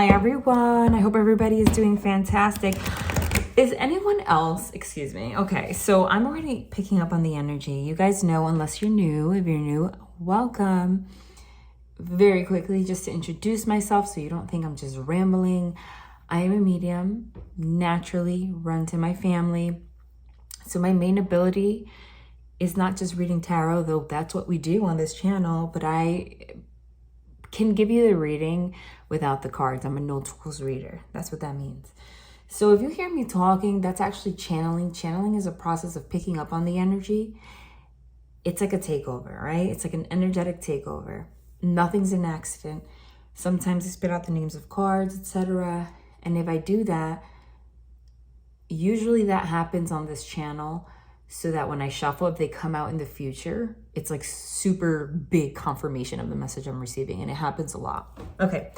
Hi everyone, I hope everybody is doing fantastic. Is anyone else, excuse me, okay, so I'm already picking up on the energy. You guys know, unless you're new, if you're new, welcome. Very quickly, just to introduce myself so you don't think I'm just rambling. I am a medium, naturally run to my family. So my main ability is not just reading tarot, though that's what we do on this channel, but I can give you the reading without the cards. I'm a no tools reader. That's what that means. So if you hear me talking, that's actually channeling. Channeling is a process of picking up on the energy. It's like a takeover, right? It's like an energetic takeover. Nothing's an accident. Sometimes I spit out the names of cards, etc. And if I do that, usually that happens on this channel so that when I shuffle, if they come out in the future, it's like super big confirmation of the message I'm receiving. And it happens a lot. Okay.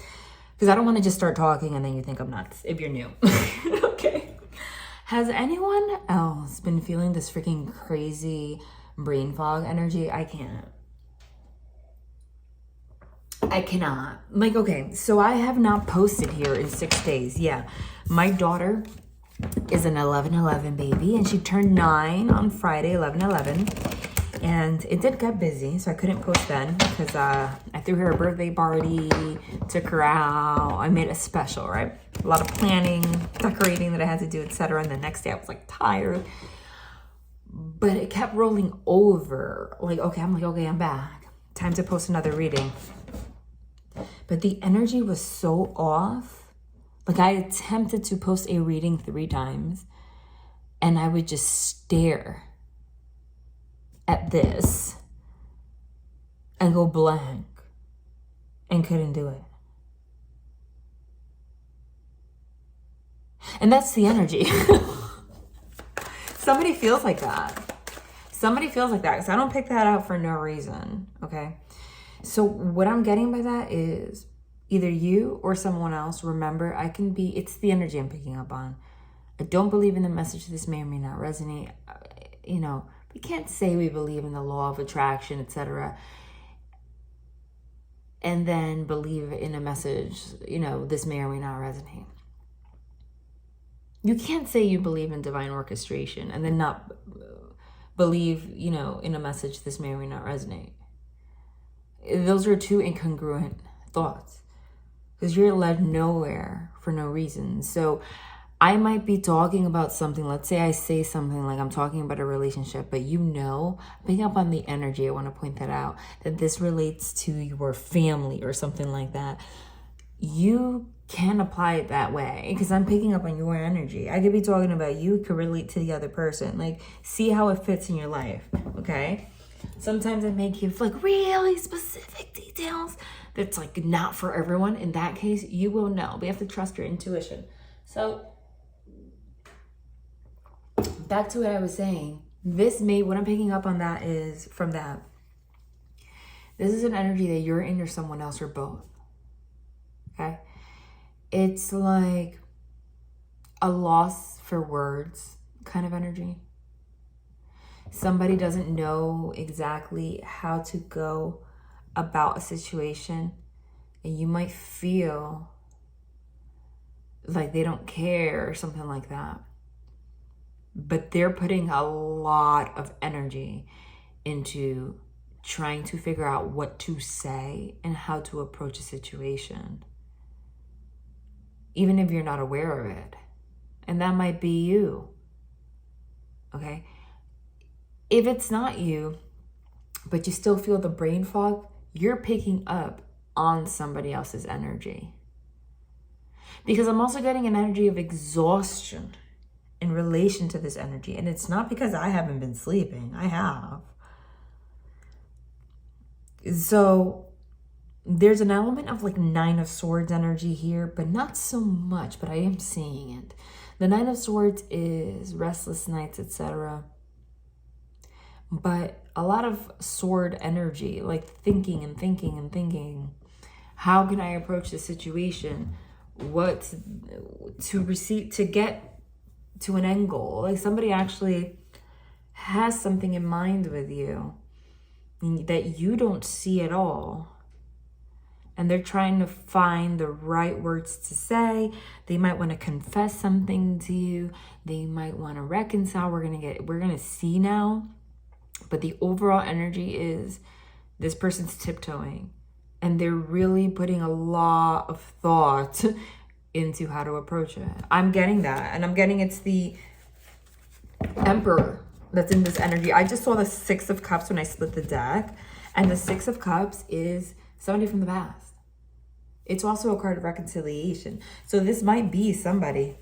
Because I don't want to just start talking and then you think I'm nuts if you're new. Okay. Has anyone else been feeling this freaking crazy brain fog energy? I cannot. Like, okay, so I have not posted here in 6 days. Yeah. My daughter is an 11/11 baby and she turned 9 on Friday, 11/11. And it did get busy, so I couldn't post then because I threw her a birthday party, took her out. I made a special, right? A lot of planning, decorating that I had to do, etc. And the next day I was like tired. But it kept rolling over. Like, okay, I'm back. Time to post another reading. But the energy was so off. Like I attempted to post a reading 3 times and I would just stare at this and go blank and couldn't do it. And that's the energy. Somebody feels like that. Somebody feels like that because I don't pick that out for no reason, okay? So what I'm getting by that is either you or someone else, remember, it's the energy I'm picking up on. I don't believe in the message. This may or may not resonate. You know, we can't say we believe in the law of attraction, etc. and then believe in a message, you know, this may or may not resonate. You can't say you believe in divine orchestration and then not believe, you know, in a message, this may or may not resonate. Those are 2 incongruent thoughts because you're led nowhere for no reason. So I might be talking about something. Let's say I say something like I'm talking about a relationship, but you know, picking up on the energy, I want to point that out, that this relates to your family or something like that. You can apply it that way because I'm picking up on your energy. I could be talking about you, could relate to the other person. Like, see how it fits in your life, okay? Sometimes I may give like really specific details that's like not for everyone. In that case, you will know. But you have to trust your intuition. So back to what I was saying. What I'm picking up on that is from that. This is an energy that you're in or someone else or both. Okay? It's like a loss for words kind of energy. Somebody doesn't know exactly how to go about a situation, and you might feel like they don't care or something like that. But they're putting a lot of energy into trying to figure out what to say and how to approach a situation, even if you're not aware of it. And that might be you, okay? If it's not you, but you still feel the brain fog, you're picking up on somebody else's energy. Because I'm also getting an energy of exhaustion in relation to this energy. And it's not because I haven't been sleeping. I have. So there's an element of like 9 of Swords energy here, but not so much, but I am seeing it. The 9 of Swords is restless nights, etc. But a lot of sword energy, like thinking and thinking and thinking. How can I approach the situation? What to get to an end goal? Like somebody actually has something in mind with you that you don't see at all. and they're trying to find the right words to say. They might want to confess something to you. They might want to reconcile. We're going to see now. But the overall energy is this person's tiptoeing, and they're really putting a lot of thought into how to approach it. I'm getting that, and I'm getting it's the Emperor that's in this energy. I just saw the Six of Cups when I split the deck, and the Six of Cups is somebody from the past. It's also a card of reconciliation. So this might be somebody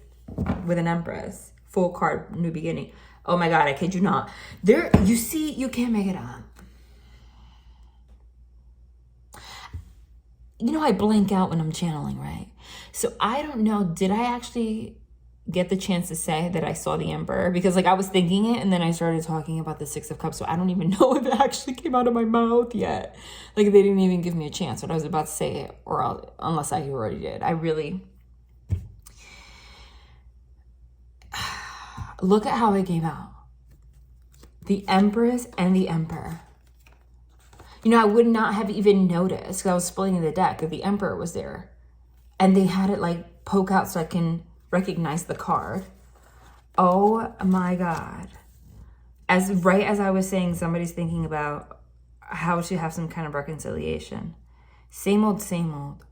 with an Empress. Full card, new beginning. Oh my God, I kid you not. There, you see, you can't make it up. You know, I blank out when I'm channeling, right? So I don't know, did I actually get the chance to say that I saw the Emperor? Because like I was thinking it, and then I started talking about the Six of Cups. So I don't even know if it actually came out of my mouth yet. Like they didn't even give me a chance when I was about to say it, or unless I already did. I really... Look at how it came out. The Empress and the Emperor. You know, I would not have even noticed, because I was splitting the deck, that the Emperor was there. And they had it like poke out so I can recognize the card. Oh my God. Right as I was saying, somebody's thinking about how to have some kind of reconciliation. Same old, same old.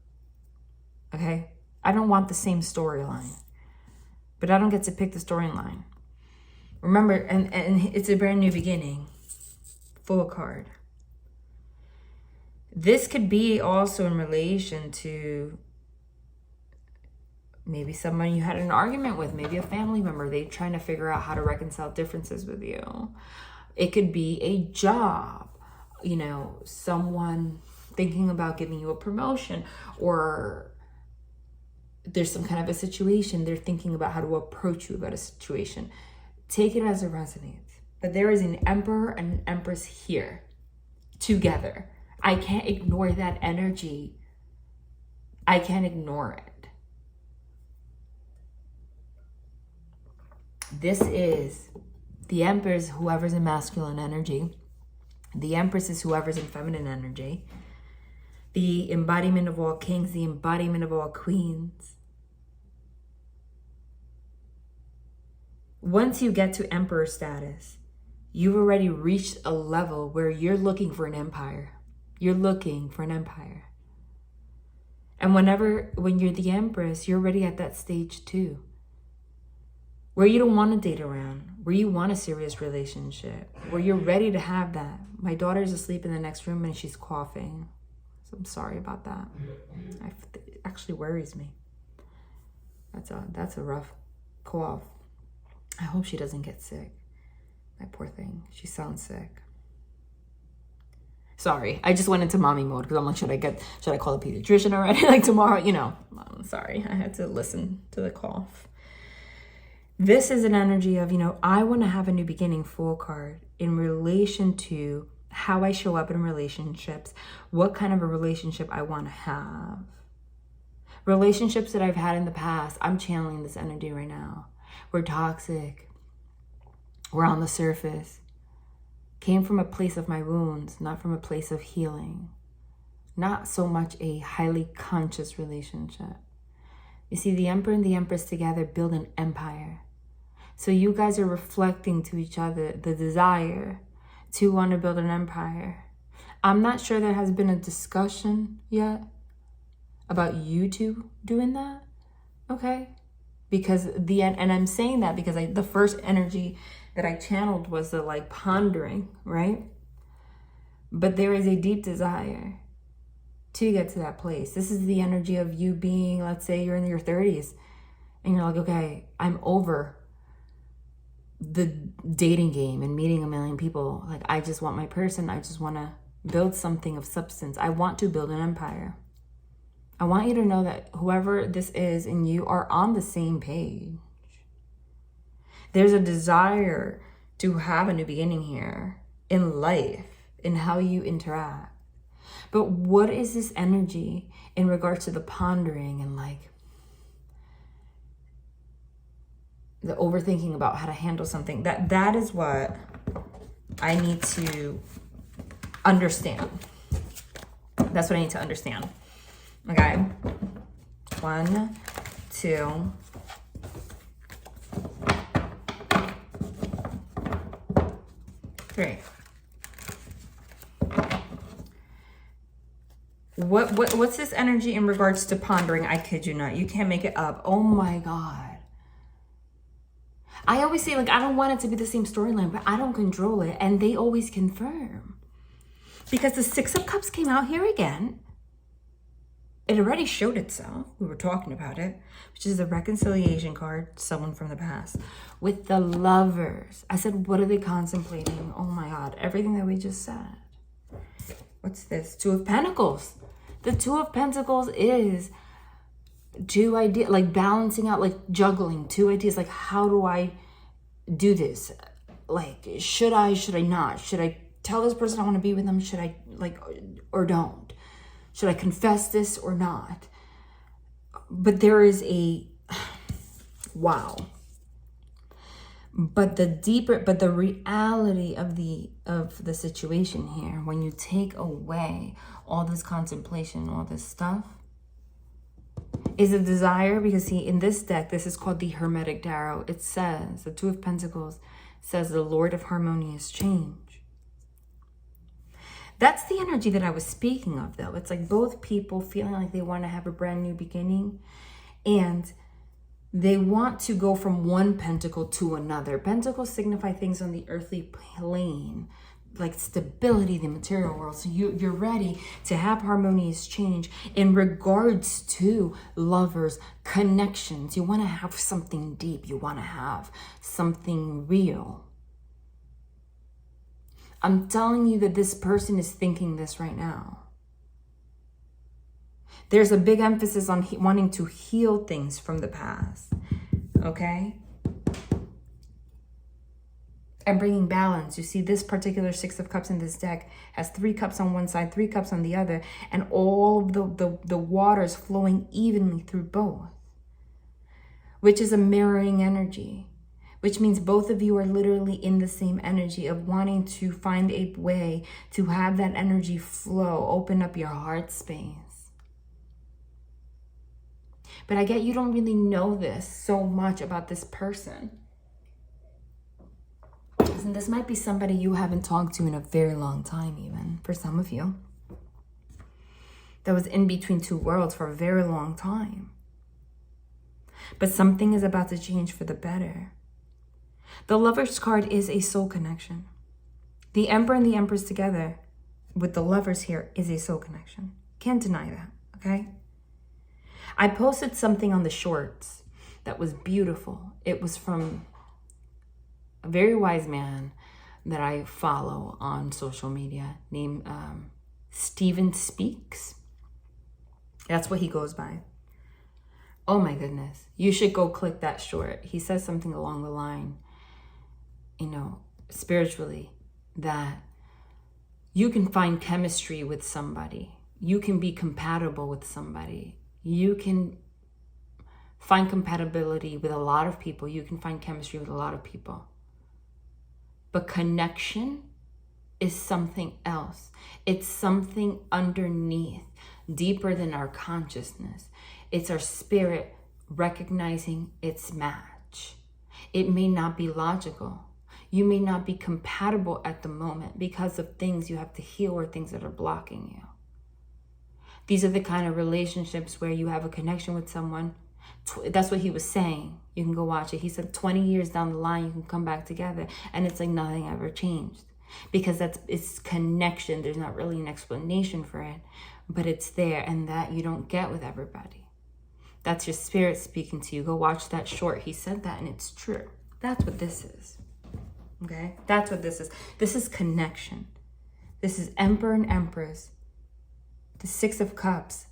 Okay? I don't want the same storyline. But I don't get to pick the storyline. Remember, and it's a brand new beginning. Full card. This could be also in relation to maybe someone you had an argument with, maybe a family member. They're trying to figure out how to reconcile differences with you. It could be a job, you know, someone thinking about giving you a promotion, or there's some kind of a situation. They're thinking about how to approach you about a situation. Take it as it resonates. But there is an Emperor and an Empress here together. I can't ignore that energy. I can't ignore it. This is the Emperor is whoever's in masculine energy. The Empress is whoever's in feminine energy. The embodiment of all kings, the embodiment of all queens. Once you get to Emperor status, you've already reached a level where you're looking for an empire. You're looking for an empire. And when you're the Empress, you're already at that stage too. Where you don't want to date around, where you want a serious relationship, where you're ready to have that. My daughter's asleep in the next room and she's coughing. So I'm sorry about that. It actually worries me. That's a rough cough. I hope she doesn't get sick. My poor thing. She sounds sick. Sorry, I just went into mommy mode because I'm like, should I call a pediatrician already? Like tomorrow, you know. I'm sorry, I had to listen to the cough. This is an energy of, you know, I want to have a new beginning, full card, in relation to how I show up in relationships, what kind of a relationship I want to have. Relationships that I've had in the past, I'm channeling this energy right now. We're toxic. We're on the surface. Came from a place of my wounds, not from a place of healing. Not so much a highly conscious relationship. You see, the Emperor and the Empress together build an empire. So you guys are reflecting to each other the desire to want to build an empire. I'm not sure there has been a discussion yet about you two doing that. Okay? Because and I'm saying that because the first energy that I channeled was the like pondering, right? But there is a deep desire to get to that place. This is the energy of you being, let's say you're in your 30s and you're like, okay, I'm over the dating game and meeting a million people. Like, I just want my person. I just want to build something of substance. I want to build an empire. I want you to know that whoever this is and you are on the same page. There's a desire to have a new beginning here in life, in how you interact. But what is this energy in regards to the pondering and like the overthinking about how to handle something? That is what I need to understand. That's what I need to understand. Okay. 1, 2, 3. What's this energy in regards to pondering? I kid you not. You can't make it up. Oh my God. I always say, like, I don't want it to be the same storyline, but I don't control it. And they always confirm. Because the Six of Cups came out here again. It already showed itself. We were talking about it, which is the reconciliation card, someone from the past. With the Lovers. I said, what are they contemplating? Oh my God. Everything that we just said. What's this? 2 of Pentacles. The 2 of Pentacles is 2 ideas, like balancing out, like juggling 2 ideas. Like, how do I do this? Like, should I not? Should I tell this person I want to be with them? Should I, like, or don't? Should I confess this or not? But there is a, wow. But the reality of the situation here, when you take away all this contemplation, all this stuff, is a desire. Because see, in this deck, this is called the Hermetic Tarot. It says, the 2 of Pentacles says the Lord of harmonious change. That's the energy that I was speaking of, though. It's like both people feeling like they want to have a brand new beginning, and they want to go from one pentacle to another. Pentacles signify things on the earthly plane, like stability, the material world. So you're ready to have harmonious change in regards to lovers, connections. You want to have something deep. You want to have something real. I'm telling you that this person is thinking this right now. There's a big emphasis on wanting to heal things from the past, okay? And bringing balance. You see, this particular 6 of Cups in this deck has 3 cups on one side, 3 cups on the other, and all of the waters flowing evenly through both, which is a mirroring energy, which means both of you are literally in the same energy of wanting to find a way to have that energy flow, open up your heart space. But I get you don't really know this so much about this person. And this might be somebody you haven't talked to in a very long time, even for some of you. That was in between 2 worlds for a very long time. But something is about to change for the better. The Lovers card is a soul connection. The Emperor and the Empress together with the Lovers here is a soul connection. Can't deny that, okay? I posted something on the shorts that was beautiful. It was from a very wise man that I follow on social media named Steven Speaks. That's what he goes by. Oh my goodness. You should go click that short. He says something along the line, you know, spiritually, that you can find chemistry with somebody. You can be compatible with somebody. You can find compatibility with a lot of people. You can find chemistry with a lot of people. But connection is something else. It's something underneath, deeper than our consciousness. It's our spirit recognizing its match. It may not be logical. You may not be compatible at the moment because of things you have to heal or things that are blocking you. These are the kind of relationships where you have a connection with someone. That's what he was saying. You can go watch it. He said 20 years down the line, you can come back together. And it's like nothing ever changed. Because it's connection. There's not really an explanation for it. But it's there. And that you don't get with everybody. That's your spirit speaking to you. Go watch that short. He said that and it's true. That's what this is. Okay? That's what this is. This is connection. This is Emperor and Empress. The 6 of Cups.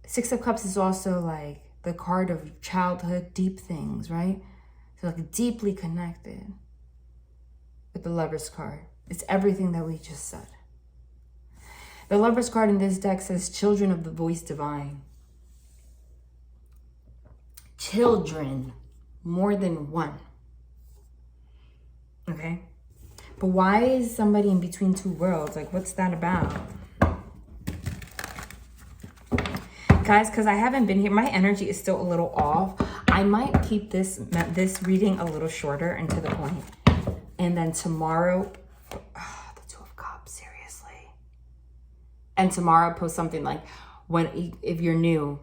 6 of Cups is also like the card of childhood, deep things, right? So like deeply connected with the Lovers card. It's everything that we just said. The Lovers card in this deck says children of the voice divine. Children, more than one. Okay? But why is somebody in between 2 worlds? Like, what's that about? Guys, because I haven't been here, my energy is still a little off. I might keep this reading a little shorter and to the point. And then tomorrow, the Two of Cups, seriously. And tomorrow post something like, if you're new,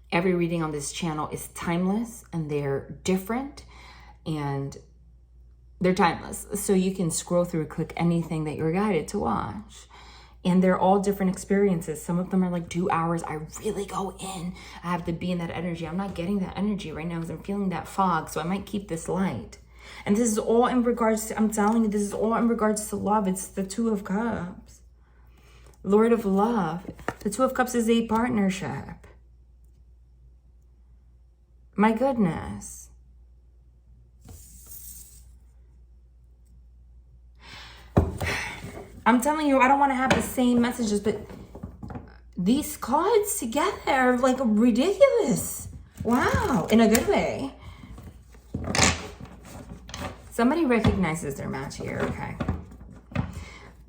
every reading on this channel is timeless and they're different and they're timeless. So you can scroll through, click anything that you're guided to watch. And they're all different experiences. Some of them are like 2 hours. I really go in. I have to be in that energy. I'm not getting that energy right now because I'm feeling that fog. So I might keep this light. And this is all in regards to, I'm telling you, this is all in regards to love. It's the Two of Cups. Lord of Love. The Two of Cups is a partnership. My goodness. I'm telling you, I don't want to have the same messages, but these cards together are like ridiculous. Wow, in a good way. Somebody recognizes their match here, okay?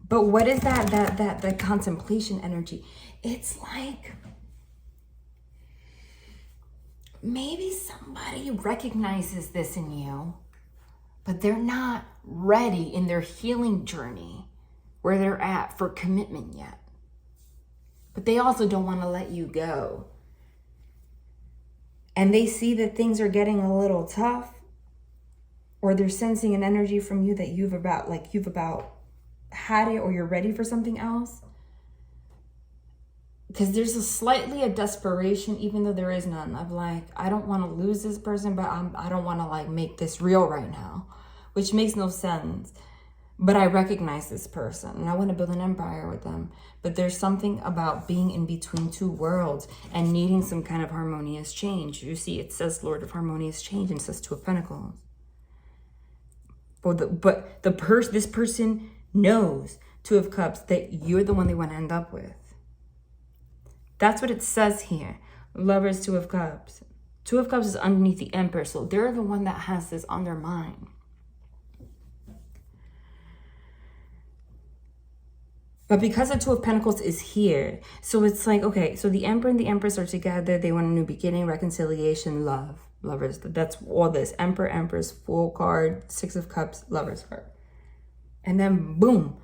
But what is that contemplation energy? It's like maybe somebody recognizes this in you, but they're not ready in their healing journey where they're at for commitment yet. But they also don't want to let you go. And they see that things are getting a little tough, or they're sensing an energy from you that you've about had it, or you're ready for something else. Because there's a desperation, even though there is none. I'm like, I don't want to lose this person, but I don't want to like make this real right now, which makes no sense. But I recognize this person and I want to build an empire with them. But there's something about being in between two worlds and needing some kind of harmonious change. You see, it says Lord of Harmonious Change and it says Two of Pentacles. This person knows, Two of Cups, that you're the one they want to end up with. That's what it says here. Lovers, Two of Cups. Two of Cups is underneath the Emperor, so they're the one that has this on their mind. But because the Two of Pentacles is here, so it's like, okay, so the Emperor and the Empress are together. They want a new beginning, reconciliation, love. Lovers, that's all this. Emperor, Empress, Fool card, Six of Cups, Lovers card. And then boom,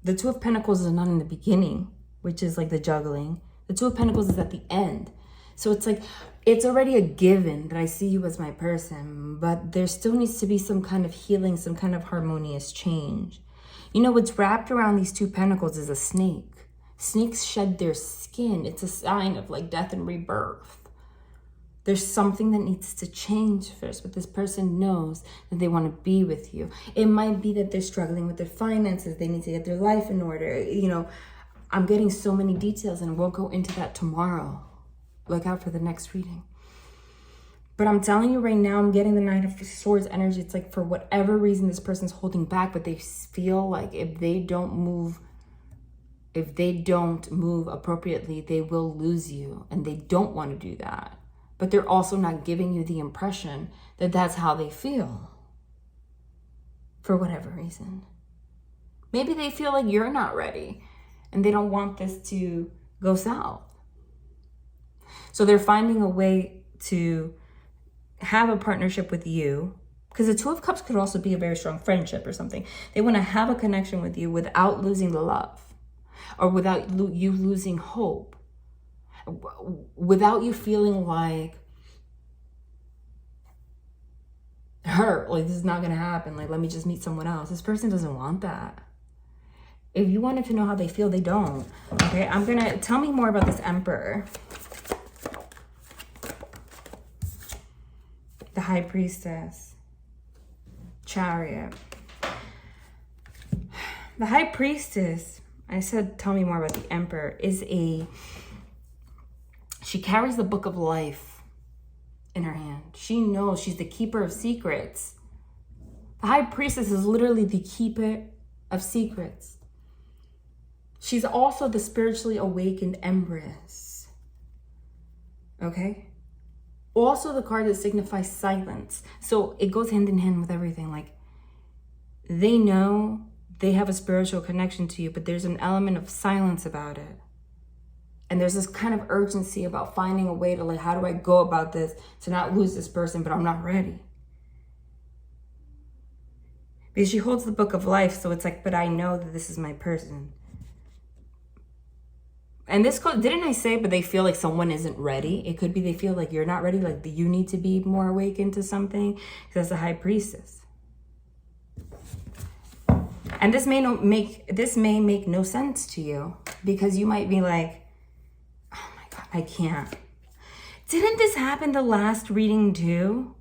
the Two of Pentacles is not in the beginning, which is like the juggling. The Two of Pentacles is at the end. So it's like, it's already a given that I see you as my person, but there still needs to be some kind of healing, some kind of harmonious change. You know, what's wrapped around these Two Pentacles is a snake. Snakes shed their skin. It's a sign of like death and rebirth. There's something that needs to change first, but this person knows that they want to be with you. It might be that they're struggling with their finances. They need to get their life in order. You know, I'm getting so many details and we'll go into that tomorrow. Look out for the next reading. But I'm telling you right now, I'm getting the Nine of Swords energy. It's like for whatever reason, this person's holding back, but they feel like if they don't move appropriately, they will lose you. And they don't want to do that. But they're also not giving you the impression that that's how they feel. For whatever reason. Maybe they feel like you're not ready and they don't want this to go south. So they're finding a way to have a partnership with you, because the Two of Cups could also be a very strong friendship or something. They want to have a connection with you without losing the love, or without you losing hope, without you feeling like hurt, like this is not going to happen, like let me just meet someone else. This person doesn't want that. If you wanted to know how they feel, they don't. Okay, I'm going to tell me more about this Emperor. The High Priestess. Chariot. The High Priestess, I said tell me more about the Emperor, she carries the book of life in her hand. She knows she's the keeper of secrets. The High Priestess is literally the keeper of secrets. She's also the spiritually awakened Empress. Okay? Also the card that signifies silence. So it goes hand in hand with everything. Like, they know they have a spiritual connection to you, but there's an element of silence about it. And there's this kind of urgency about finding a way to like, how do I go about this to not lose this person, but I'm not ready. Because she holds the book of life, so it's like, but I know that this is my person. And this card, didn't I say, but they feel like someone isn't ready? It could be they feel like you're not ready, like you need to be more awakened to something. Because that's the High Priestess. And this may make no sense to you, because you might be like, oh my God, I can't. Didn't this happen the last reading too?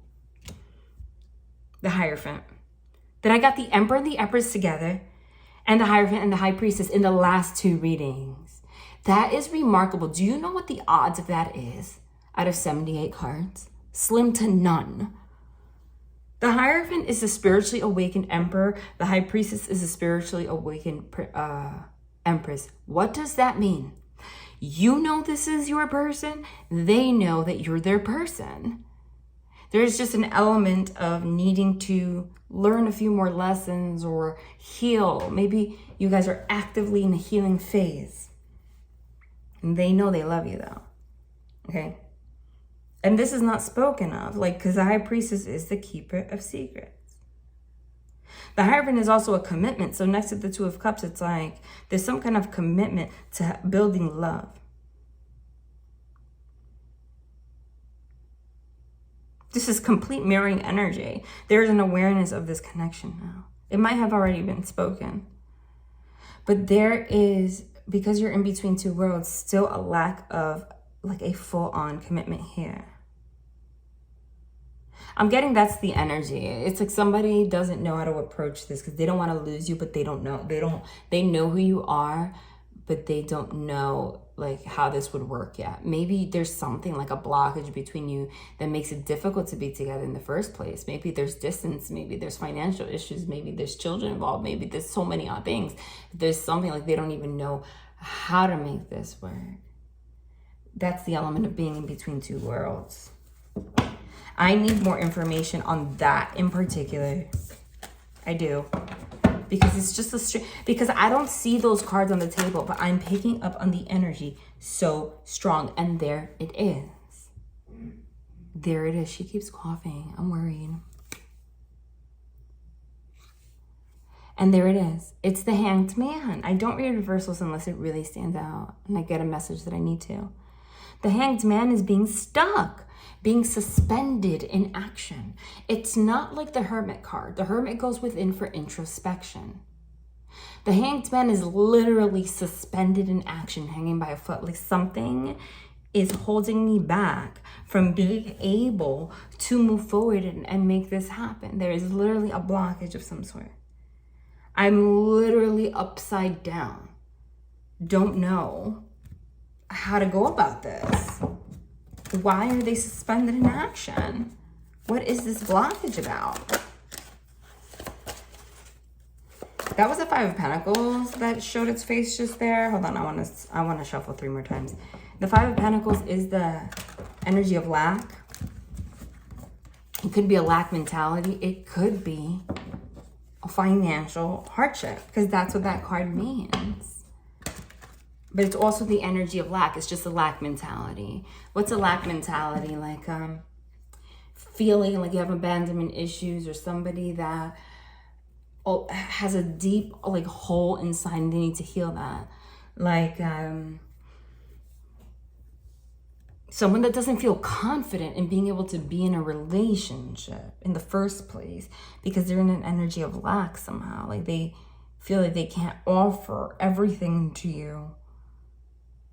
The Hierophant. That I got the Emperor and the Empress together, and the Hierophant and the High Priestess in the last 2 readings. That is remarkable. Do you know what the odds of that is out of 78 cards? Slim to none. The Hierophant is a spiritually awakened Emperor. The High Priestess is a spiritually awakened Empress. What does that mean? You know this is your person. They know that you're their person. There's just an element of needing to learn a few more lessons or heal. Maybe you guys are actively in a healing phase. And they know they love you though. Okay? And this is not spoken of, like, because the High Priestess is the keeper of secrets. The Hierophant is also a commitment. So next to the Two of Cups, it's like there's some kind of commitment to building love. This is complete mirroring energy. There's an awareness of this connection now. It might have already been spoken. But there is, because you're in between 2 worlds, still a lack of like a full-on commitment here. I'm getting that's the energy. It's like somebody doesn't know how to approach this because they don't want to lose you, but they don't know. They know who you are, but they don't know like how this would work yet. Maybe there's something like a blockage between you that makes it difficult to be together in the first place. Maybe there's distance, maybe there's financial issues, maybe there's children involved, maybe there's so many odd things. There's something like they don't even know how to make this work. That's the element of being in between 2 worlds. I need more information on that in particular. I do. Because it's just because I don't see those cards on the table, but I'm picking up on the energy so strong. And there it is. There it is. She keeps coughing. I'm worried. And there it is. It's the Hanged Man. I don't read reversals unless it really stands out and I get a message that I need to. The Hanged Man is being stuck, being suspended in action. It's not like the Hermit card. The Hermit goes within for introspection. The Hanged Man is literally suspended in action, hanging by a foot. Like something is holding me back from being able to move forward and make this happen. There is literally a blockage of some sort. I'm literally upside down. Don't know how to go about this. Why are they suspended in action? What is this blockage about? That was the Five of Pentacles that showed its face just there. Hold on, I want to shuffle 3 more times. The Five of Pentacles is the energy of lack. It could be a lack mentality. It could be a financial hardship, because that's what that card means. But it's also the energy of lack. It's just a lack mentality. What's a lack mentality? Like feeling like you have abandonment issues, or somebody that has a deep like hole inside and they need to heal that. Like someone that doesn't feel confident in being able to be in a relationship in the first place because they're in an energy of lack somehow. Like they feel like they can't offer everything to you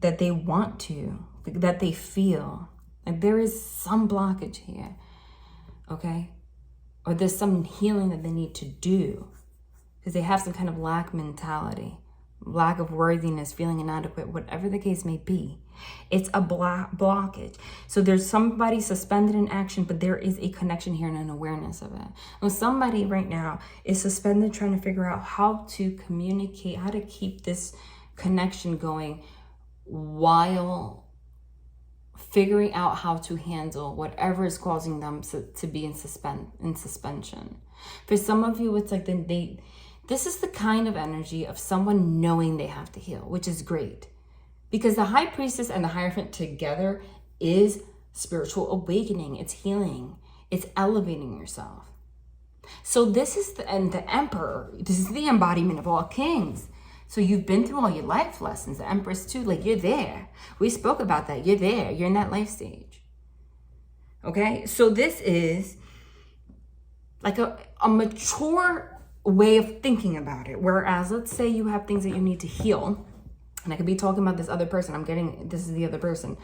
that they want to, that they feel. Like there is some blockage here, okay? Or there's some healing that they need to do because they have some kind of lack mentality, lack of worthiness, feeling inadequate, whatever the case may be. It's a blockage. So there's somebody suspended in action, but there is a connection here and an awareness of it. And somebody right now is suspended trying to figure out how to communicate, how to keep this connection going while figuring out how to handle whatever is causing them to be in suspension. For some of you, it's like this is the kind of energy of someone knowing they have to heal, which is great. Because the High Priestess and the Hierophant together is spiritual awakening. It's healing. It's elevating yourself. So this is the Emperor. This is the embodiment of all kings. So you've been through all your life lessons. The Empress too, like you're there. We spoke about that. You're there. You're in that life stage. Okay? So this is like a mature way of thinking about it. Whereas let's say you have things that you need to heal. And I could be talking about this other person. This is the other person.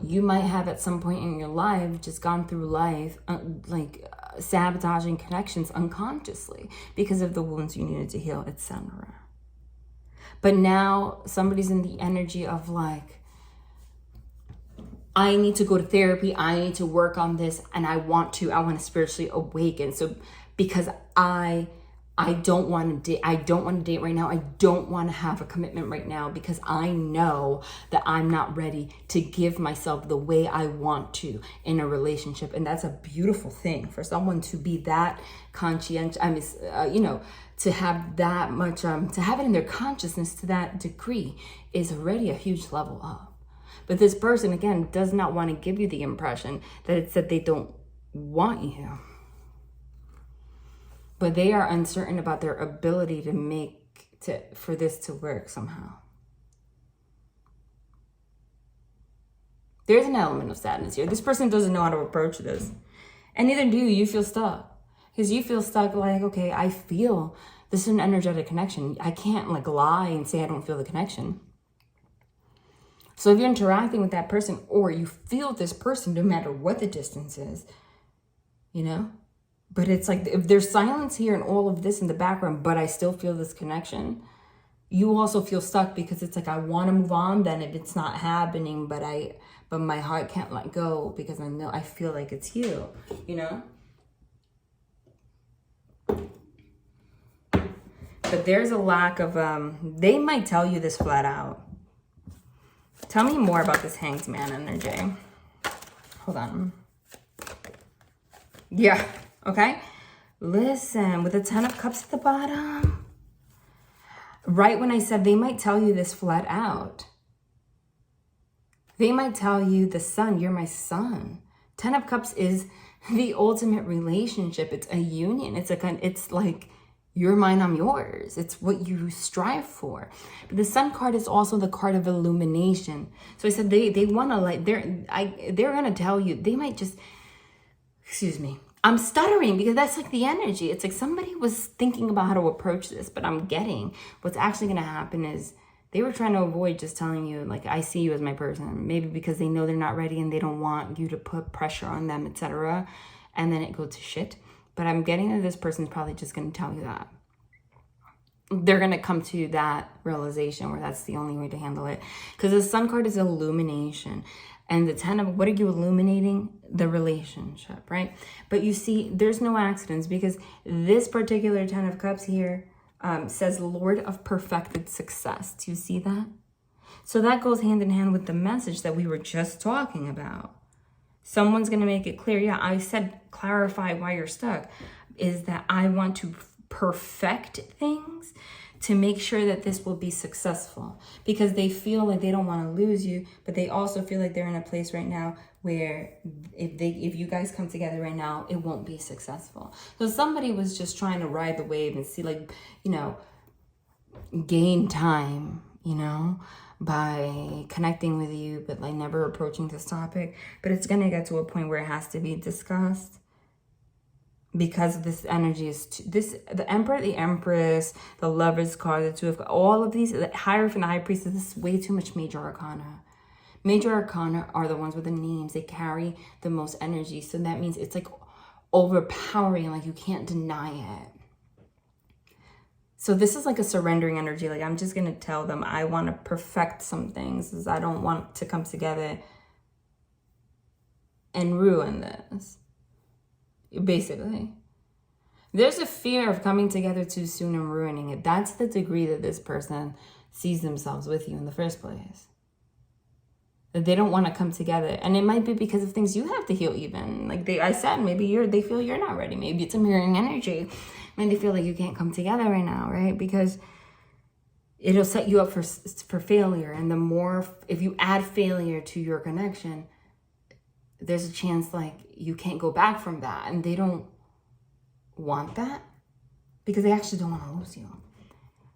You might have at some point in your life just gone through life sabotaging connections unconsciously because of the wounds you needed to heal, etc. But now somebody's in the energy of like, I need to go to therapy. I need to work on this, and I want to spiritually awaken. So because I don't want to date. I don't want to date right now. I don't want to have a commitment right now because I know that I'm not ready to give myself the way I want to in a relationship. And that's a beautiful thing for someone to be that conscientious. To have that much, to have it in their consciousness to that degree is already a huge level up. But this person, again, does not want to give you the impression that it's that they don't want you. But they are uncertain about their ability for this to work somehow. There's an element of sadness here. This person doesn't know how to approach this. And neither do you. You feel stuck. Because you feel stuck like, okay, I feel this is an energetic connection. I can't like lie and say I don't feel the connection. So if you're interacting with that person or you feel this person, no matter what the distance is, but it's like if there's silence here and all of this in the background, but I still feel this connection, you also feel stuck because it's like I want to move on, then it's not happening, but my heart can't let go because I feel like it's you, But there's a lack of they might tell you this flat out. Tell me more about this Hanged Man energy. Hold on. Yeah. Okay, listen, with the 10 of Cups at the bottom, right when I said they might tell you this flat out, they might tell you, the sun, you're my sun. 10 of Cups is the ultimate relationship. It's a union. It's like you're mine, I'm yours. It's what you strive for. But the Sun card is also the card of illumination. So I said they want to they're gonna tell you, they might just, excuse me. I'm stuttering because that's like the energy. It's like somebody was thinking about how to approach this, but I'm getting what's actually going to happen is they were trying to avoid just telling you, like, I see you as my person. Maybe because they know they're not ready and they don't want you to put pressure on them, etc. And then it goes to shit. But I'm getting that this person's probably just going to tell you that. They're going to come to that realization where that's the only way to handle it. Because the Sun card is illumination. And the 10 of, what are you illuminating? The relationship, right? But you see, there's no accidents because this particular 10 of Cups here says Lord of perfected success. Do you see that? So that goes hand in hand with the message that we were just talking about. Someone's going to make it clear. Yeah, I said clarify why you're stuck. Is that I want to perfect things to make sure that this will be successful, because they feel like they don't want to lose you, but they also feel like they're in a place right now where if you guys come together right now, it won't be successful. So somebody was just trying to ride the wave and see, like, gain time, by connecting with you, but like never approaching this topic. But it's going to get to a point where it has to be discussed. Because this energy is the Emperor, the Empress, the Lovers card, the Two of all of these, the Hierophant, the High Priestess, this is way too much Major Arcana. Major Arcana are the ones with the names. They carry the most energy. So that means it's like overpowering, like you can't deny it. So this is like a surrendering energy. Like I'm just going to tell them I want to perfect some things. I don't want to come together and ruin this. Basically, there's a fear of coming together too soon and ruining it. That's the degree that this person sees themselves with you in the first place. That they don't want to come together, and it might be because of things you have to heal. Even like I said, maybe they feel you're not ready. Maybe it's a mirroring energy. Maybe they feel like you can't come together right now, right? Because it'll set you up for failure. And the more, if you add failure to your connection, there's a chance like you can't go back from that. And they don't want that because they actually don't want to lose you.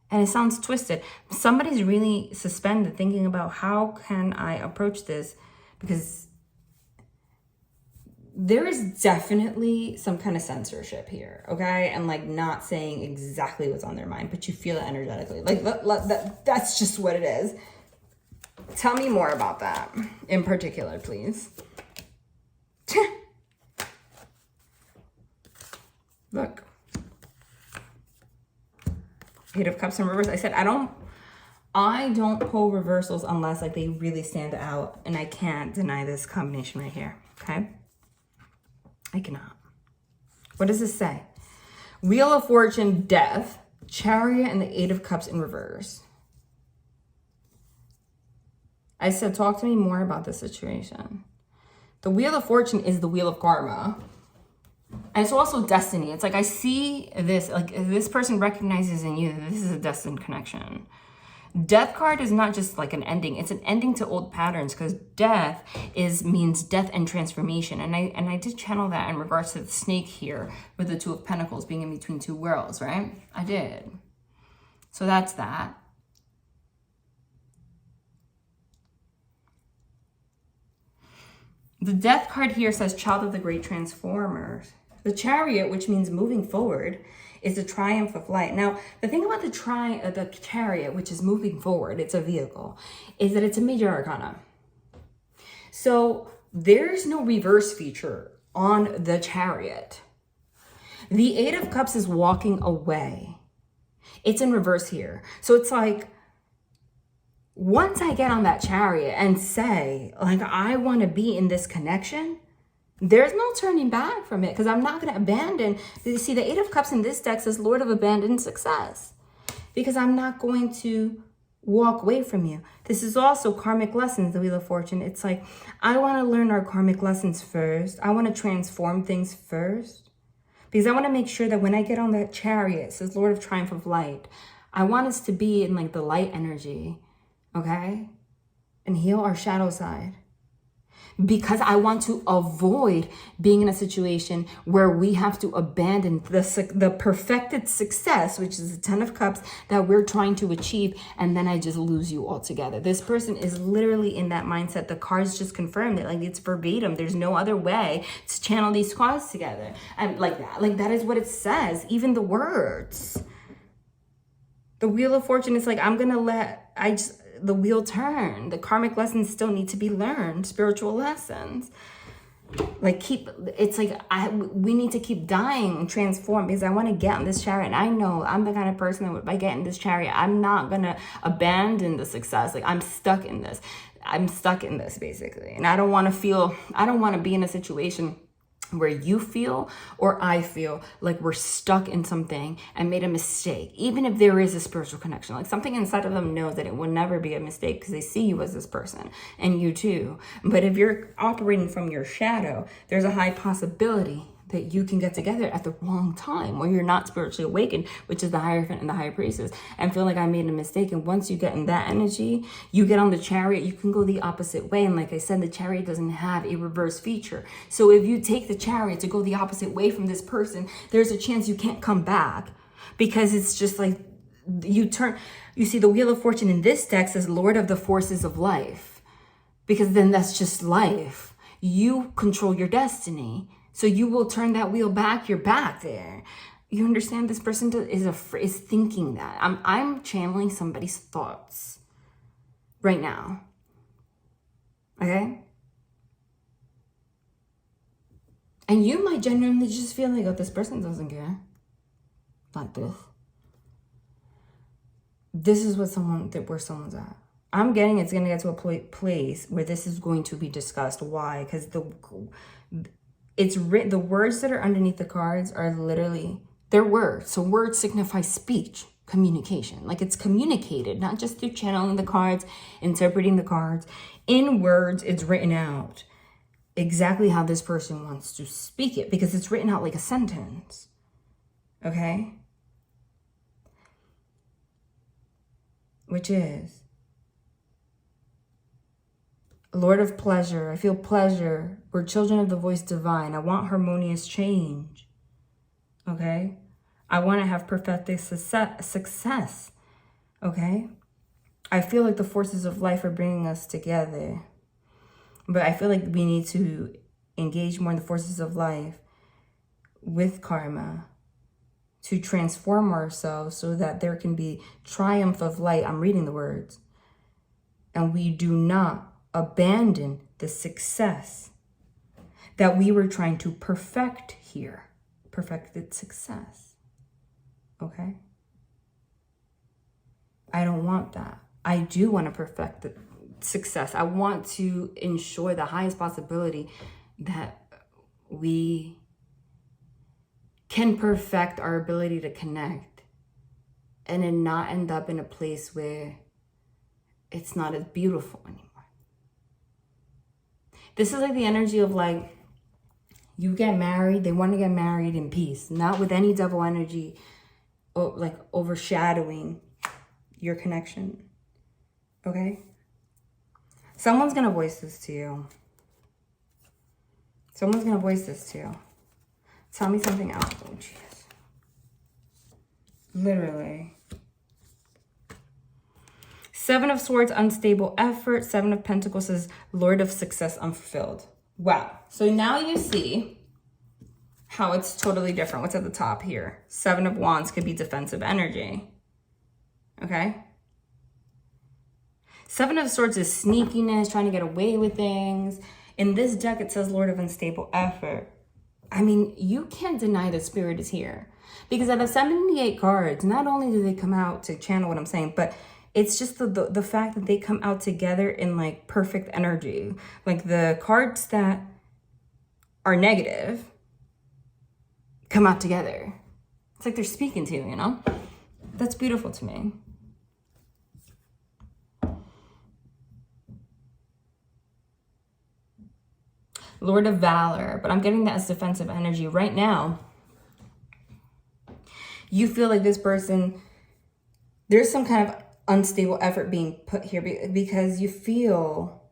And it sounds twisted. Somebody's really suspended thinking about how can I approach this, because there is definitely some kind of censorship here, okay? And like not saying exactly what's on their mind, but you feel it energetically. Like that's just what it is. Tell me more about that in particular, please. Look. Eight of Cups in reverse. I said I don't pull reversals unless like they really stand out, and I can't deny this combination right here, okay? I cannot. What does this say? Wheel of Fortune, Death, Chariot, and the Eight of Cups in reverse. I said, talk to me more about this situation. The Wheel of Fortune is the Wheel of Karma. And it's also destiny. It's like I see this, like this person recognizes in you that this is a destined connection. Death card is not just like an ending. It's an ending to old patterns, because death means death and transformation. And I did channel that in regards to the snake here with the Two of Pentacles being in between two worlds, right? I did. So that's that. The Death card here says child of the great transformers. The Chariot, which means moving forward, is the triumph of light. Now, the thing about the Chariot, which is moving forward, it's a vehicle, is that it's a major arcana. So there's no reverse feature on the Chariot. The Eight of Cups is walking away. It's in reverse here. So it's like, once I get on that Chariot and say, like, I want to be in this connection, there's no turning back from it, because I'm not going to abandon. You see, the Eight of Cups in this deck says Lord of Abandoned Success, because I'm not going to walk away from you. This is also karmic lessons, the Wheel of Fortune. It's like, I want to learn our karmic lessons first. I want to transform things first, because I want to make sure that when I get on that Chariot, it says Lord of Triumph of Light, I want us to be in like the light energy, okay? And heal our shadow side. Because I want to avoid being in a situation where we have to abandon the perfected success, which is the Ten of Cups that we're trying to achieve, and then I just lose you altogether. This person is literally in that mindset. The cards just confirmed it. Like, it's verbatim. There's no other way to channel these cards together. And like that is what it says. Even the words. The Wheel of Fortune is like, I'm going to the wheel turn. The karmic lessons still need to be learned. Spiritual lessons. Like, we need to keep dying and transform, because I want to get on this Chariot. And I know I'm the kind of person that by getting this Chariot, I'm not going to abandon the success. Like, I'm stuck in this. Basically. And I don't want to be in a situation where you feel or I feel like we're stuck in something and made a mistake, even if there is a spiritual connection. Like, something inside of them knows that it will never be a mistake, because they see you as this person, and you too. But if you're operating from your shadow, there's a high possibility that you can get together at the wrong time, where you're not spiritually awakened, which is the Hierophant and the High Priestess, and feel like I made a mistake. And once you get in that energy, you get on the Chariot, you can go the opposite way. And like I said, the Chariot doesn't have a reverse feature. So if you take the Chariot to go the opposite way from this person, there's a chance you can't come back, because it's just like you see, the Wheel of Fortune in this deck says Lord of the Forces of Life, because then that's just life. You control your destiny. So you will turn that wheel back, you're back there. You understand? This person is thinking that. I'm channeling somebody's thoughts right now. Okay? And you might genuinely just feel like, oh, this person doesn't care. Like this. This is where someone's at. I'm getting it's going to get to a place where this is going to be discussed. Why? Because it's written, the words that are underneath the cards are literally, they're words. So words signify speech, communication. Like, it's communicated, not just through channeling the cards, interpreting the cards. In words, it's written out exactly how this person wants to speak it, because it's written out like a sentence. Okay? which is Lord of pleasure. I feel pleasure. We're children of the voice divine. I want harmonious change. Okay? I want to have perfected success. Okay? I feel like the forces of life are bringing us together. But I feel like we need to engage more in the forces of life with karma to transform ourselves so that there can be triumph of light. I'm reading the words. And we do not abandon the success that we were trying to perfect here. Perfected success. Okay? I don't want that. I do want to perfect the success. I want to ensure the highest possibility that we can perfect our ability to connect and then not end up in a place where it's not as beautiful anymore. This is like the energy of like, you get married, they want to get married in peace, not with any devil energy or like overshadowing your connection. Okay? Someone's going to voice this to you. Someone's going to voice this to you. Tell me something else. Oh, jeez. Literally. Seven of Swords, unstable effort. Seven of Pentacles says Lord of success, unfulfilled. Wow. So now you see how it's totally different. What's at the top here? Seven of Wands could be defensive energy. Okay? Seven of Swords is sneakiness, trying to get away with things. In this deck, it says Lord of unstable effort. I mean, you can't deny that spirit is here. Because out of 78 cards, not only do they come out to channel what I'm saying, but it's just the fact that they come out together in like perfect energy. Like the cards that are negative come out together. It's like they're speaking to you, you know? That's beautiful to me. Lord of Valor, but I'm getting that as defensive energy. Right now, you feel like this person, there's some kind of unstable effort being put here because you feel,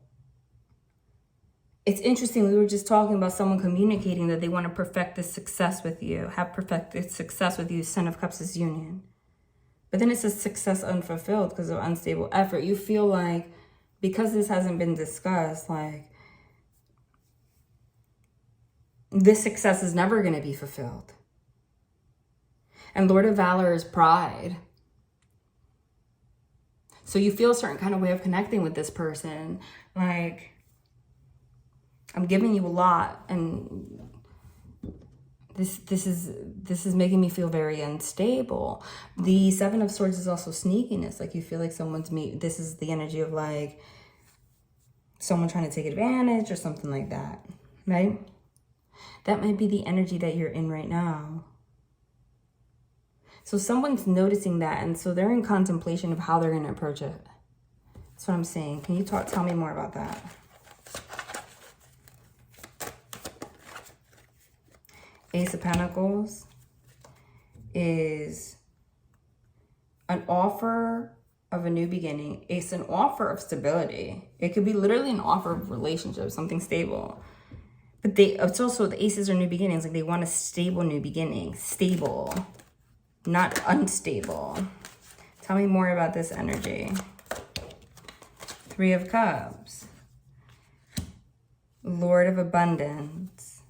it's interesting, we were just talking about someone communicating that they want to perfect this success with you, have perfected success with you, Son of Cups is union. But then it says success unfulfilled because of unstable effort. You feel like, because this hasn't been discussed, like, this success is never going to be fulfilled. And Lord of Valor is pride. So you feel a certain kind of way of connecting with this person. Like, I'm giving you a lot, and this is making me feel very unstable. The Seven of Swords is also sneakiness. Like, you feel like this is the energy of like someone trying to take advantage or something like that, right? That might be the energy that you're in right now. So someone's noticing that, and so they're in contemplation of how they're going to approach it. That's what I'm saying. Can you tell me more about that? Ace of Pentacles is an offer of a new beginning. It's an offer of stability. It could be literally an offer of relationship, something stable. But it's also, the aces are new beginnings. Like, they want a stable new beginning. Stable, not unstable. Tell me more about this energy. Three of Cups. Lord of Abundance.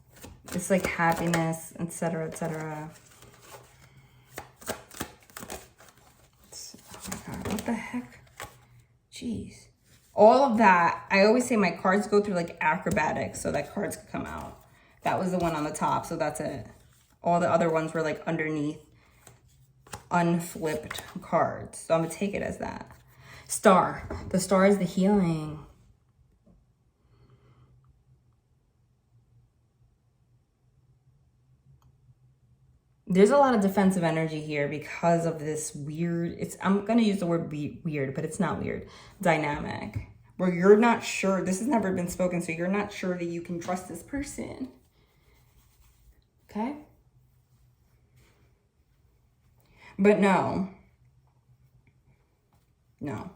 It's like happiness, etc., etc. Oh my God, what the heck? Jeez. All of that, I always say my cards go through like acrobatics so that cards could come out. That was the one on the top, so that's it. All the other ones were like underneath unflipped cards. So I'm gonna take it as that. Star. The star is the healing. There's a lot of defensive energy here because of this weird, I'm going to use the word weird, but it's not weird, dynamic, where you're not sure, this has never been spoken, so you're not sure that you can trust this person. Okay? But no. No.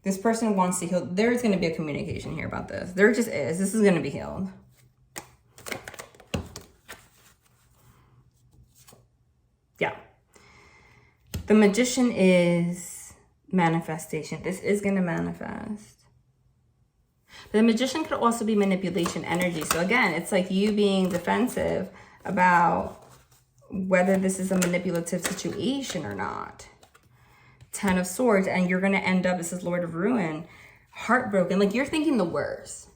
This person wants to heal. There's going to be a communication here about this. There just is. This is going to be healed. Yeah. The Magician is manifestation. This is going to manifest. The Magician could also be manipulation energy. So again, it's like you being defensive about whether this is a manipulative situation or not. 10 of Swords, and you're going to end up, this is Lord of Ruin, heartbroken. Like, you're thinking the worst.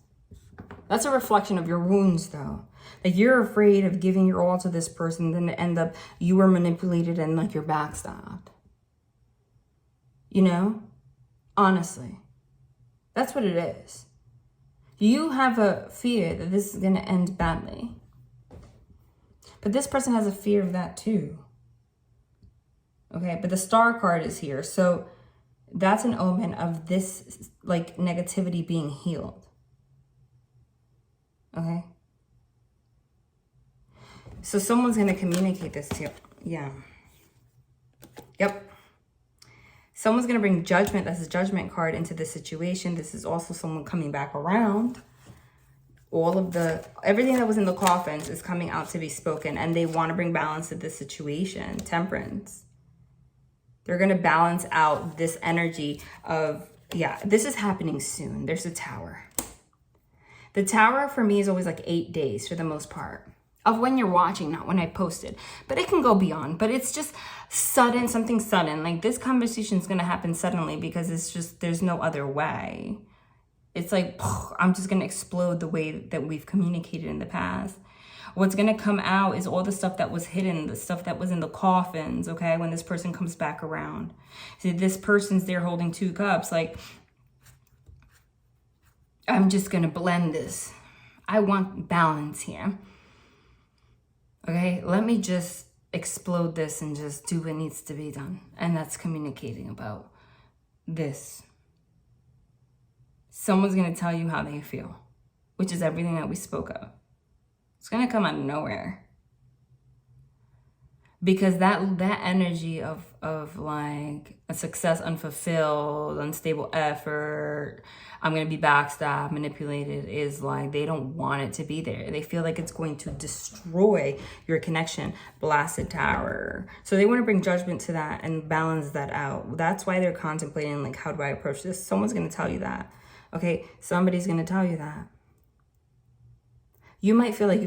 That's a reflection of your wounds, though. Like, you're afraid of giving your all to this person, then to end up, you were manipulated and, like, you're backstabbed. You know? Honestly. That's what it is. You have a fear that this is going to end badly. But this person has a fear of that too. Okay, but the Star card is here. So that's an omen of this, like, negativity being healed. Okay? So someone's going to communicate this to you. Yeah. Yep. Someone's going to bring judgment. That's a judgment card into this situation. This is also someone coming back around. Everything that was in the coffins is coming out to be spoken, and they want to bring balance to this situation. Temperance. They're going to balance out this energy of, yeah, this is happening soon. There's a Tower. The Tower for me is always like 8 days for the most part. Of when you're watching, not when I posted. But it can go beyond. But it's just sudden, something sudden. Like, this conversation is going to happen suddenly because it's just, there's no other way. It's like, I'm just going to explode the way that we've communicated in the past. What's going to come out is all the stuff that was hidden, the stuff that was in the coffins, okay, when this person comes back around. See, this person's there holding 2 cups. Like, I'm just going to blend this. I want balance here. Okay, let me just explode this and just do what needs to be done. And that's communicating about this. Someone's going to tell you how they feel, which is everything that we spoke of. It's going to come out of nowhere. Because that energy of like a success unfulfilled, unstable effort, I'm going to be backstabbed, manipulated, is like they don't want it to be there. They feel like it's going to destroy your connection. Blasted Tower. So they want to bring judgment to that and balance that out. That's why they're contemplating, like, how do I approach this? Someone's going to tell you that. Okay, somebody's going to tell you that. You might feel like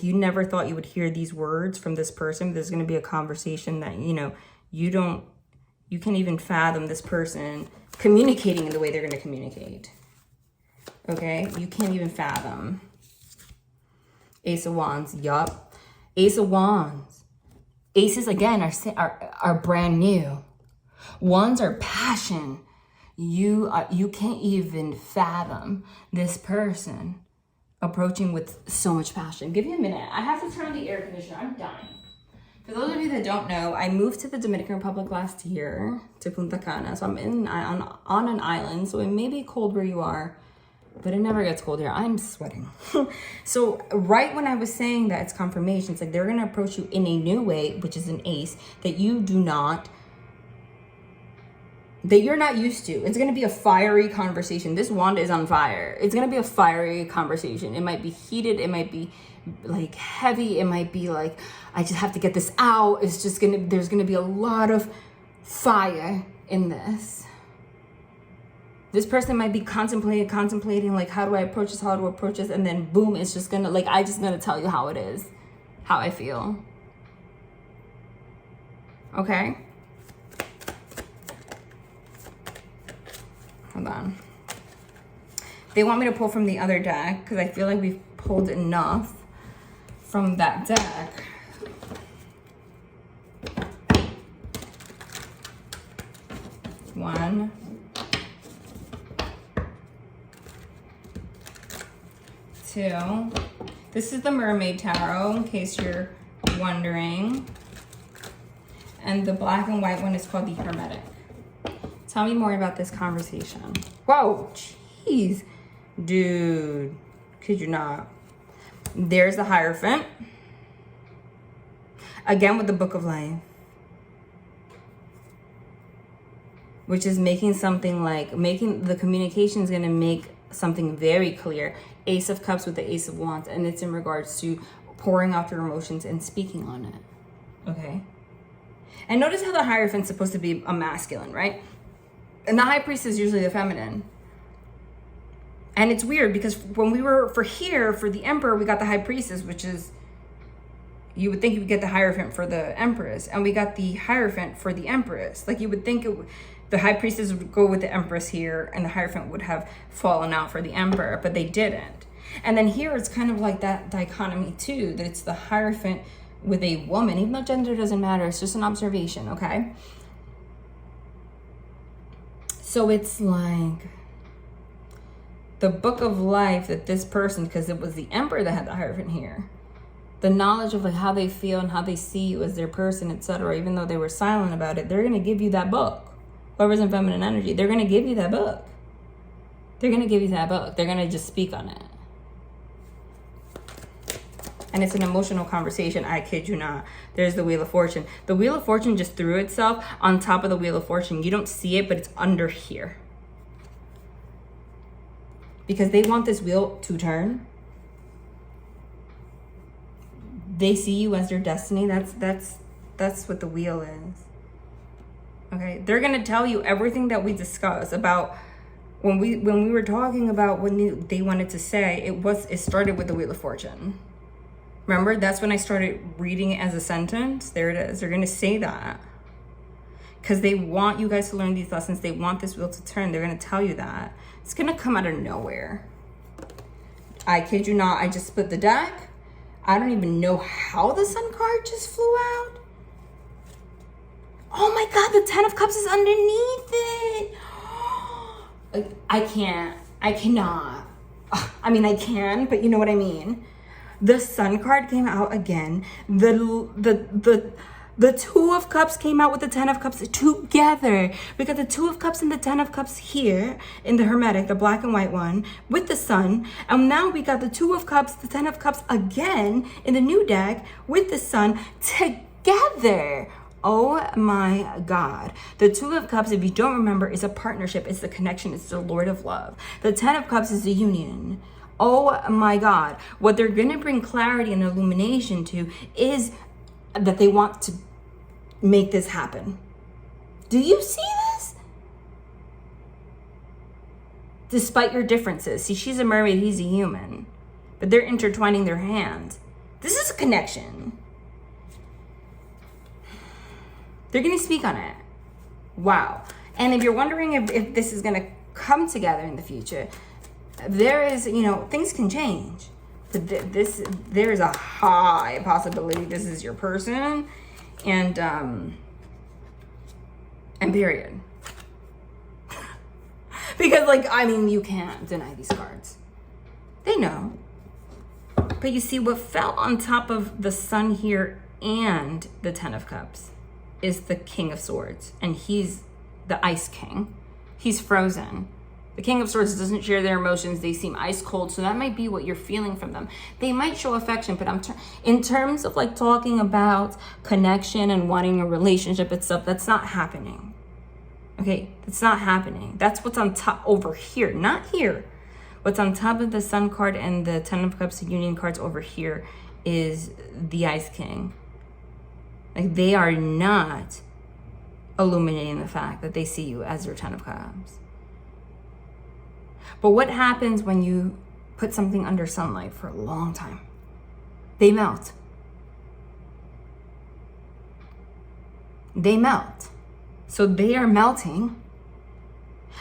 you never thought you would hear these words from this person. There's going to be a conversation that, you know, you can't even fathom this person communicating in the way they're going to communicate. Okay? You can't even fathom. Ace of Wands. Yup. Ace of Wands. Aces, again, are brand new. Wands are passion. You can't even fathom this person approaching with so much passion. Give me a minute. I have to turn on the air conditioner. I'm dying. For those of you that don't know, I moved to the Dominican Republic last year, to Punta Cana. So I'm on an island, so it may be cold where you are, but it never gets cold here. I'm sweating. So right when I was saying that it's confirmation, it's like they're going to approach you in a new way, which is an ace, that you're not used to. It's going to be a fiery conversation. This wand is on fire. It's going to be a fiery conversation. It might be heated. It might be like heavy. It might be like, I just have to get this out. There's going to be a lot of fire in this. This person might be contemplating, like, how do I approach this? How do I approach this? And then boom, it's just going to, like, I just going to tell you how it is, how I feel. Okay? Hold on. They want me to pull from the other deck because I feel like we've pulled enough from that deck. One. Two. This is the Mermaid Tarot, in case you're wondering. And the black and white one is called the Hermetic. Tell me more about this conversation. Whoa, jeez. Dude, kid you not. There's the Hierophant. Again with the Book of Life. which is making something like, making the communication is going to make something very clear. Ace of Cups with the Ace of Wands, and it's in regards to pouring out your emotions and speaking on it. Okay? And notice how the Hierophant's supposed to be a masculine, right? And the High Priest is usually the feminine. And it's weird because when we were for the Emperor, we got the High Priestess, which is, you would think you would get the Hierophant for the Empress, and we got the Hierophant for the Empress. Like, you would think the High Priestess would go with the Empress here, and the Hierophant would have fallen out for the Emperor, but they didn't. And then here it's kind of like that dichotomy too, that it's the Hierophant with a woman, even though gender doesn't matter, it's just an observation, okay? So it's like the book of life that this person, because it was the Emperor that had the Hierophant here, the knowledge of like how they feel and how they see you as their person, etc., even though they were silent about it, they're going to give you that book. Whoever's in feminine energy, they're going to give you that book. They're going to give you that book. They're going to just speak on it. And it's an emotional conversation, I kid you not. There's the Wheel of Fortune. The Wheel of Fortune just threw itself on top of the Wheel of Fortune. You don't see it, but it's under here. Because they want this wheel to turn. They see you as their destiny. That's what the wheel is. Okay, they're gonna tell you everything that we discussed about when we were talking about what they wanted to say. It started with the Wheel of Fortune. Remember, that's when I started reading it as a sentence. There it is. They're gonna say that because they want you guys to learn these lessons. They want this wheel to turn. They're gonna tell you that. It's gonna come out of nowhere. I kid you not. I just split the deck. I don't even know how the Sun card just flew out. Oh my God, the Ten of Cups is underneath it. I cannot. I mean, I can, but you know what I mean. The Sun card came out again. The Two of Cups came out with the Ten of Cups together. We got the Two of Cups and the Ten of Cups here in the Hermetic, the black and white one, with the Sun. And now we got the Two of Cups, the Ten of Cups again in the new deck with the Sun together. Oh my God. The Two of Cups, if you don't remember, is a partnership. It's the connection. It's the Lord of Love. The Ten of Cups is the union. Oh my God. What they're going to bring clarity and illumination to is that they want to make this happen. Do you see this? Despite your differences. See, she's a mermaid, he's a human. But they're intertwining their hands. This is a connection. They're going to speak on it. Wow. And if you're wondering if this is going to come together in the future, there is, things can change. But there is a high possibility this is your person. And period. Because, you can't deny these cards. They know. But you see, what fell on top of the Sun here and the Ten of Cups is the King of Swords, and he's the Ice King. He's frozen. The King of Swords doesn't share their emotions. They seem ice cold, so that might be what you're feeling from them. They might show affection, but in terms of talking about connection and wanting a relationship itself, that's not happening. Okay, that's not happening. That's what's on top over here, not here. What's on top of the Sun card and the Ten of Cups union cards over here is the Ice King. They are not illuminating the fact that they see you as their Ten of Cups. But what happens when you put something under sunlight for a long time? They melt. They melt. So they are melting.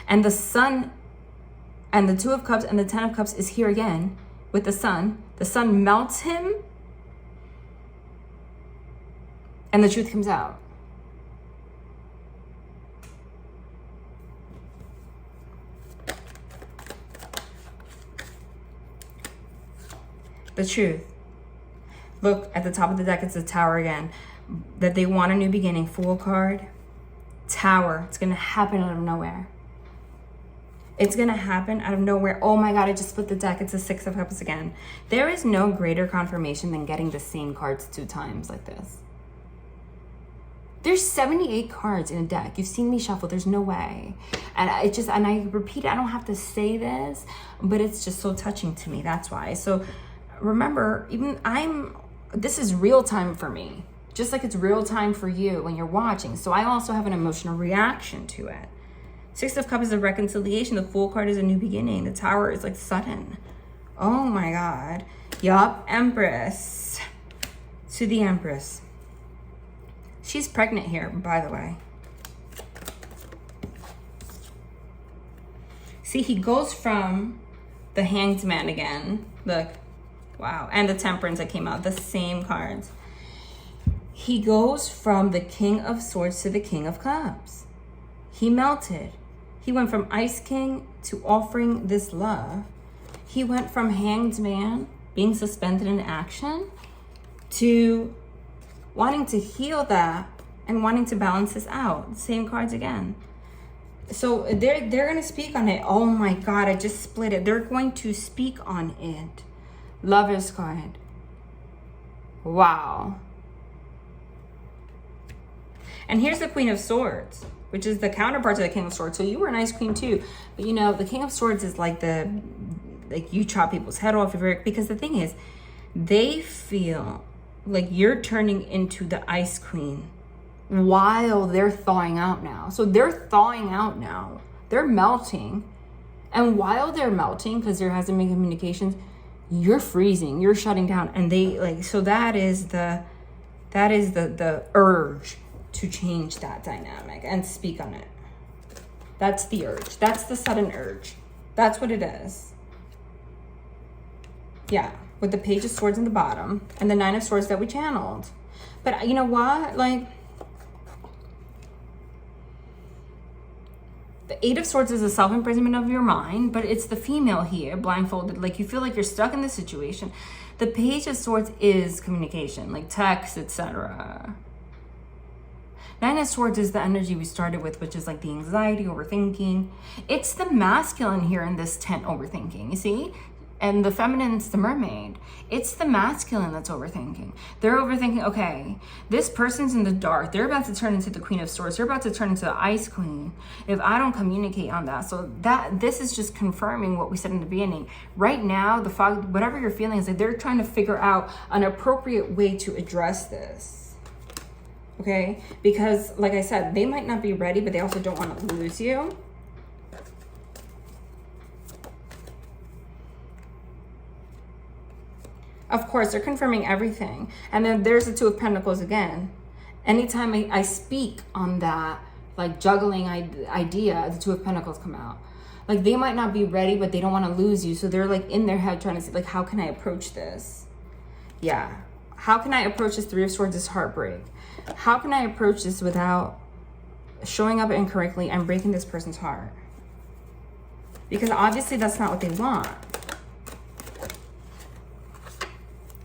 And the Sun and the Two of Cups and the Ten of Cups is here again with the Sun. The Sun melts him. And the truth comes out. The truth. Look at the top of the deck, it's the Tower again. That they want a new beginning. Fool card. Tower. It's going to happen out of nowhere. It's going to happen out of nowhere. Oh my God, I just split the deck. It's the Six of Cups again. There is no greater confirmation than getting the same cards 2 times like this. There's 78 cards in a deck. You've seen me shuffle. There's no way. And I repeat it, I don't have to say this, but it's just so touching to me. That's why. So remember, this is real time for me, just like it's real time for you when you're watching. So I also have an emotional reaction to it. Six of Cups is a reconciliation. The Fool card is a new beginning. The Tower is like sudden. Oh my God. Yup. Empress. To the Empress. She's pregnant here, by the way. See, he goes from the Hanged Man again. Look. Wow. And the Temperance that came out. The same cards. He goes from the King of Swords to the King of Cups. He melted. He went from Ice King to offering this love. He went from Hanged Man, being suspended in action, to wanting to heal that and wanting to balance this out. Same cards again. So they're going to speak on it. Oh my God, I just split it. They're going to speak on it. Lover's card. Wow. And here's the Queen of Swords, which is the counterpart to the King of Swords. So you were an Ice Queen too. But you know, the King of Swords is like you chop people's head off because the thing is, they feel like you're turning into the Ice Queen while they're thawing out now. So they're thawing out now. They're melting. And while they're melting, because there hasn't been communications, you're freezing, you're shutting down. And so that is the urge to change that dynamic and speak on it. That's the urge. That's the sudden urge. That's what it is. Yeah, with the Page of Swords in the bottom and the Nine of Swords that we channeled. But you know what? Like, the Eight of Swords is a self-imprisonment of your mind, but it's the female here, blindfolded. Like, you feel like you're stuck in this situation. The Page of Swords is communication, like text, etc. Nine of Swords is the energy we started with, which is like the anxiety, overthinking. It's the masculine here in this tent overthinking, you see? And the feminine's the mermaid. It's the masculine that's overthinking. They're overthinking, okay, this person's in the dark. They're about to turn into the Queen of Swords. They're about to turn into the Ice Queen if I don't communicate on that. So this is just confirming what we said in the beginning. Right now, the fog, whatever you're feeling, is like they're trying to figure out an appropriate way to address this. Okay? Because, like I said, they might not be ready, but they also don't want to lose you. Of course, they're confirming everything. And then there's the Two of Pentacles again. Anytime I speak on that, like juggling idea, the Two of Pentacles come out. Like, they might not be ready, but they don't want to lose you. So they're like in their head trying to see, like, how can I approach this? Yeah. How can I approach this? Three of Swords is heartbreak. How can I approach this without showing up incorrectly and breaking this person's heart? Because obviously that's not what they want.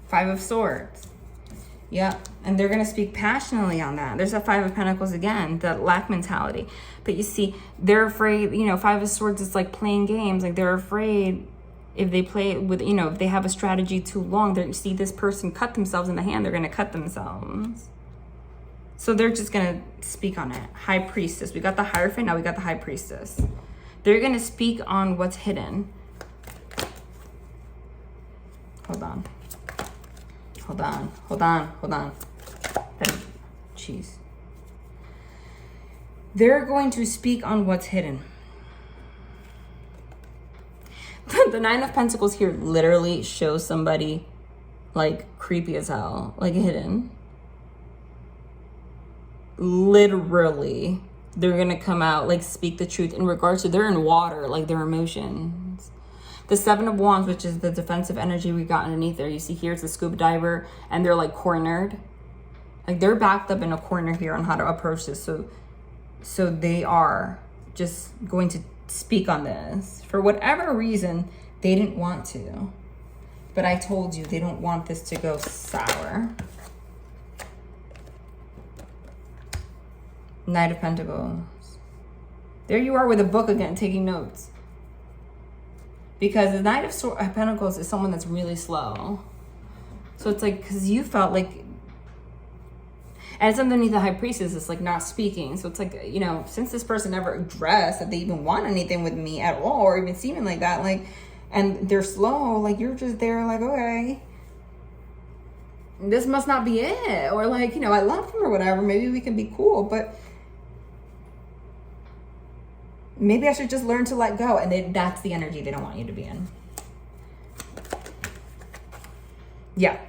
Five of Swords. Yep. And they're going to speak passionately on that. There's that Five of Pentacles again, the lack mentality. But you see, they're afraid, you know, Five of Swords is like playing games. Like, they're afraid if they play with, you know, if they have a strategy too long, you see this person cut themselves in the hand, they're going to cut themselves. So they're just going to speak on it. High Priestess. We got the Hierophant, now we got the High Priestess. They're going to speak on what's hidden. Hold on. Hold on, hold on, hold on. Jeez. They're going to speak on what's hidden. The Nine of Pentacles here literally shows somebody like creepy as hell, like hidden. Literally, they're gonna come out, like speak the truth in regards to, they're in water, like their emotions. The Seven of Wands, which is the defensive energy we got underneath there. You see here, it's a scuba diver, and they're like cornered. Like, they're backed up in a corner here on how to approach this. So they are just going to speak on this. For whatever reason, they didn't want to. But I told you, they don't want this to go sour. Knight of Pentacles. There you are with a book again, taking notes. Because the Knight of Pentacles is someone that's really slow. So it's like, because you felt like, And it's underneath the high priestess. It's like not speaking. So it's like, you know, since this person never addressed that they even want anything with me at all, or even seeming like that, like, and they're slow, like you're just there like, okay, this must not be it. Or like, you know, I love him or whatever. Maybe we can be cool, but maybe I should just learn to let go. And that's the energy they don't want you to be in. Yeah.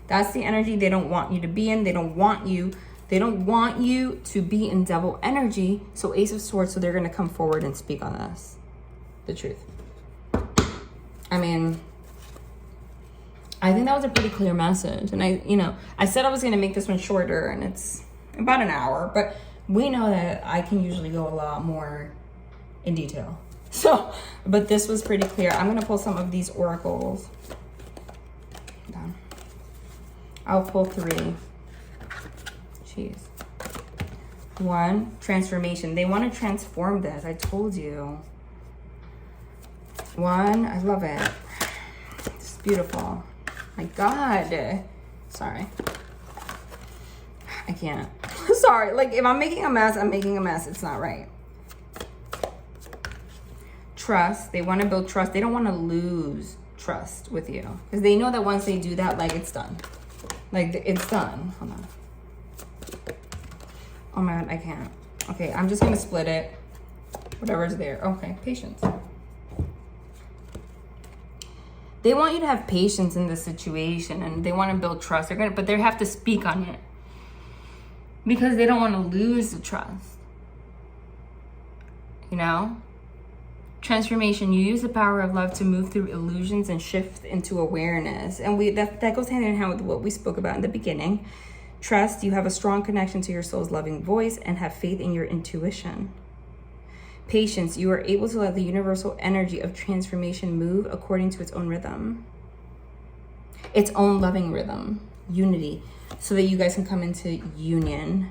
That's the energy they don't want you to be in. They don't want you to be in devil energy. So Ace of Swords, so they're going to come forward and speak on this. The truth. I mean, I think that was a pretty clear message. And I said I was going to make this one shorter, and it's about an hour, but we know that I can usually go a lot more in detail. So, but this was pretty clear. I'm going to pull some of these oracles. I'll pull 3. Jeez. 1, transformation. They want to transform this. I told you. 1, I love it. It's beautiful. My God. Sorry. I can't. Sorry. Like, if I'm making a mess, I'm making a mess. It's not right. Trust. They want to build trust. They don't want to lose trust with you. Because they know that once they do that, like, it's done. Like, it's done. Hold on. Oh my God, I can't. Okay, I'm just gonna split it. Whatever's there. Okay, patience. They want you to have patience in this situation, and they want to build trust. But they have to speak on it. Because they don't want to lose the trust. You know? Transformation, you use the power of love to move through illusions and shift into awareness. And that goes hand in hand with what we spoke about in the beginning. Trust, you have a strong connection to your soul's loving voice and have faith in your intuition. Patience, you are able to let the universal energy of transformation move according to its own rhythm. Its own loving rhythm. Unity, so that you guys can come into union.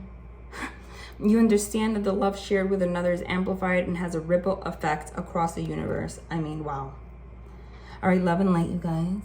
You understand that the love shared with another is amplified and has a ripple effect across the universe. I mean, wow. All right, love and light, you guys.